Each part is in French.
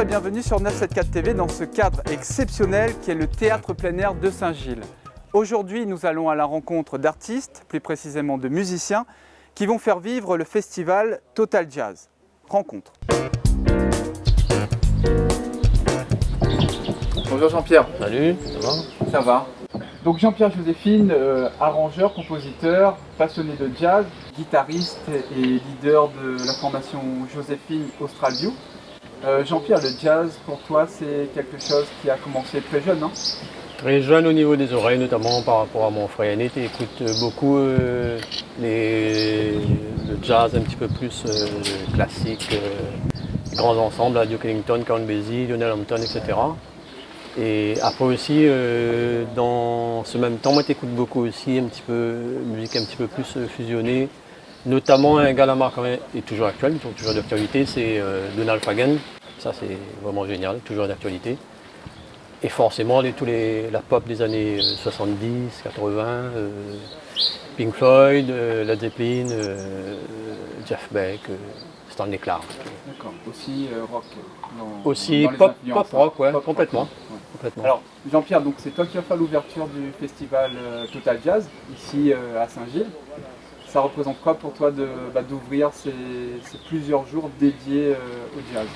et bienvenue sur 974 TV dans ce cadre exceptionnel qui est le théâtre plein air de Saint-Gilles. Aujourd'hui, nous allons à la rencontre d'artistes, plus précisément de musiciens, qui vont faire vivre le festival Total Jazz. Rencontre. Bonjour Jean-Pierre. Salut, ça va? Ça va. Donc Jean-Pierre Joséphine, arrangeur, compositeur, passionné de jazz, guitariste et leader de la formation Joséphine Australview. Jean-Pierre, le jazz pour toi c'est quelque chose qui a commencé très jeune, non? Très jeune au niveau des oreilles, notamment par rapport à mon frère aîné, qui écoute beaucoup le jazz un petit peu plus classique, grands ensembles, à Duke Ellington, Count Basie, Lionel Hampton, etc. Et après aussi, dans ce même temps, moi j'écoute beaucoup aussi un petit peu musique un petit peu plus fusionnée, notamment un gars là est toujours actuel, toujours d'actualité, c'est Donald Fagen. Ça c'est vraiment génial, toujours d'actualité. Et forcément la pop des années 70, 80, Pink Floyd, Led Zeppelin, Jeff Beck, Stanley Clarke. D'accord, aussi rock. Aussi dans pop rock, ouais, pop complètement. rock, ouais. Complètement. Alors Jean-Pierre, donc c'est toi qui as fait l'ouverture du festival Total Jazz, ici à Saint-Gilles. Ça représente quoi pour toi d'ouvrir ces plusieurs jours dédiés au jazz?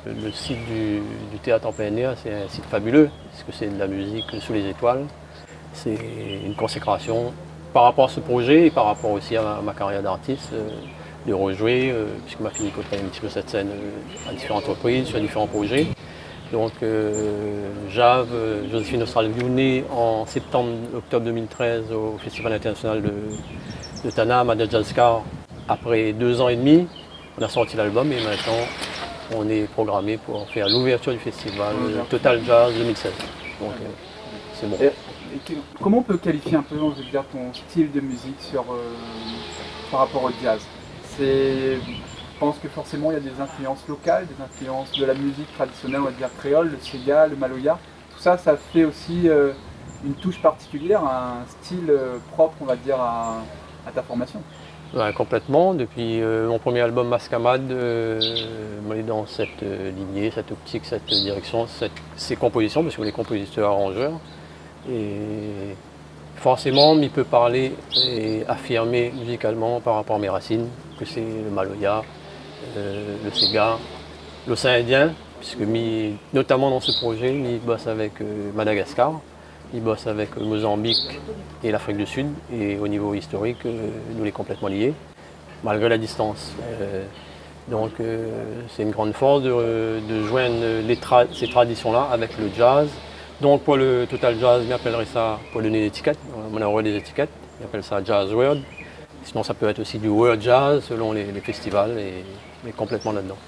Le site du théâtre en plein air, c'est un site fabuleux, parce que c'est de la musique sous les étoiles. C'est une consécration par rapport à ce projet et par rapport aussi à ma carrière d'artiste, de rejouer, puisque ma fille côtoie un petit peu cette scène à différentes reprises, sur différents projets. Donc Joséphine Australview, née en octobre 2013 au Festival international de Tanam à Madagascar. Après 2 ans et demi, on a sorti l'album et maintenant on est programmé pour faire l'ouverture du festival Total Jazz 2016. Donc c'est bon. Et comment on peut qualifier un peu, je veux dire, ton style de musique par rapport au jazz? Je pense que forcément il y a des influences locales, des influences de la musique traditionnelle, on va dire créole, le sega, le maloya. Tout ça, ça fait aussi une touche particulière, un style propre, on va dire, à ta formation. Ouais, complètement. Depuis mon premier album Mascamade, on est dans cette lignée, cette optique, cette direction, ces compositions, parce qu'on est compositeur arrangeur. Et forcément, il peut parler et affirmer musicalement par rapport à mes racines, que c'est le maloya, le sega, l'océan Indien, puisque notamment dans ce projet, il bosse avec Madagascar, il bosse avec Mozambique et l'Afrique du Sud, et au niveau historique, nous les complètement liés, malgré la distance. Donc c'est une grande force de joindre ces traditions-là avec le jazz. Donc pour le Total Jazz, on appellerait ça, pour donner l'étiquette, on a des étiquettes, on appelle ça Jazz World. Sinon ça peut être aussi du World Jazz selon les festivals, mais complètement là-dedans.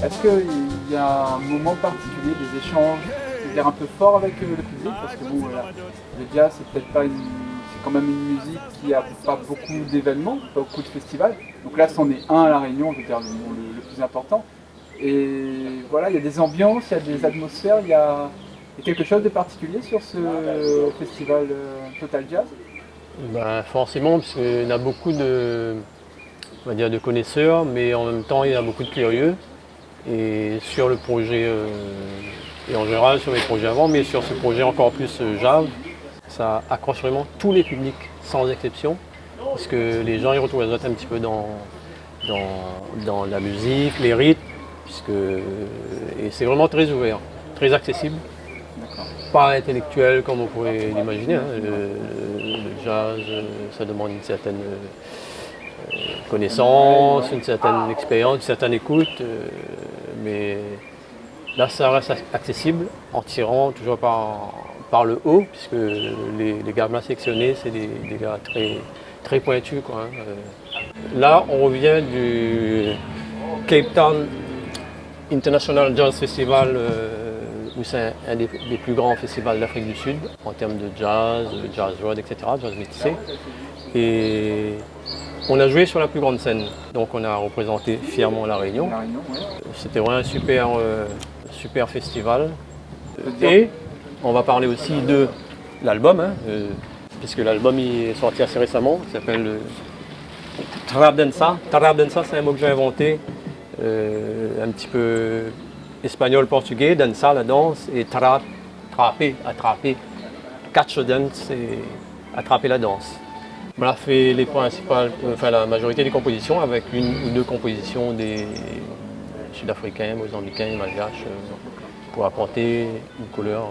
Est-ce qu'il y a un moment particulier, des échanges, je veux dire, un peu forts avec le public? Parce que bon, le jazz, c'est peut-être pas c'est quand même une musique qui n'a pas beaucoup d'événements, pas beaucoup de festivals. Donc là, c'en est un à La Réunion, je veux dire, le plus important. Et voilà, il y a des ambiances, il y a des atmosphères, il y a quelque chose de particulier sur ce festival Total Jazz? Ben, forcément, parce qu'il y a beaucoup on va dire, de connaisseurs, mais en même temps, il y a beaucoup de curieux. Et sur le projet, et en général sur les projets avant, mais sur ce projet encore plus Jazz, ça accroche vraiment tous les publics, sans exception, parce que les gens y retrouvent un petit peu dans la musique, les rythmes, et c'est vraiment très ouvert, très accessible, pas intellectuel comme on pourrait l'imaginer. Hein. Le jazz, ça demande une certaine connaissance, une certaine expérience, une certaine écoute, mais là ça reste accessible en tirant toujours par le haut, puisque les gamins sélectionnés, c'est des gars très, très pointus, quoi, hein. Là, on revient du Cape Town International Jazz Festival, où c'est un des plus grands festivals d'Afrique du Sud, en termes de jazz, jazz world, etc., jazz métissé. Et on a joué sur la plus grande scène, donc on a représenté fièrement La Réunion. C'était vraiment un super festival. Et on va parler aussi de l'album, hein, puisque l'album est sorti assez récemment, il s'appelle Trap Dança. Trap Dança, c'est un mot que j'ai inventé, un petit peu espagnol-portugais, dança, la danse, et trap, trapper, attraper, catch dance, c'est attraper la danse. On a fait les principales, enfin la majorité des compositions avec une ou deux compositions des Sud-Africains, Mozambicains, Malgaches, pour apporter une couleur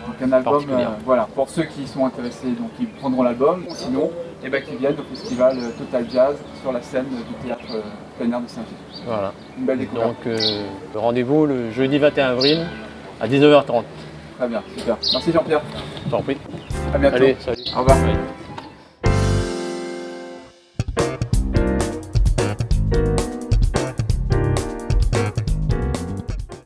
donc un album, voilà, pour ceux qui sont intéressés, donc ils prendront l'album, sinon, et ben, qu'ils viennent au festival Total Jazz sur la scène du théâtre plein air de Saint-Gilles. Voilà. Une belle découverte. Donc rendez-vous le jeudi 21 avril à 19h30. Très bien, super. Merci Jean-Pierre. Je t'en prie. À bientôt. Allez, salut. Au revoir. Ouais.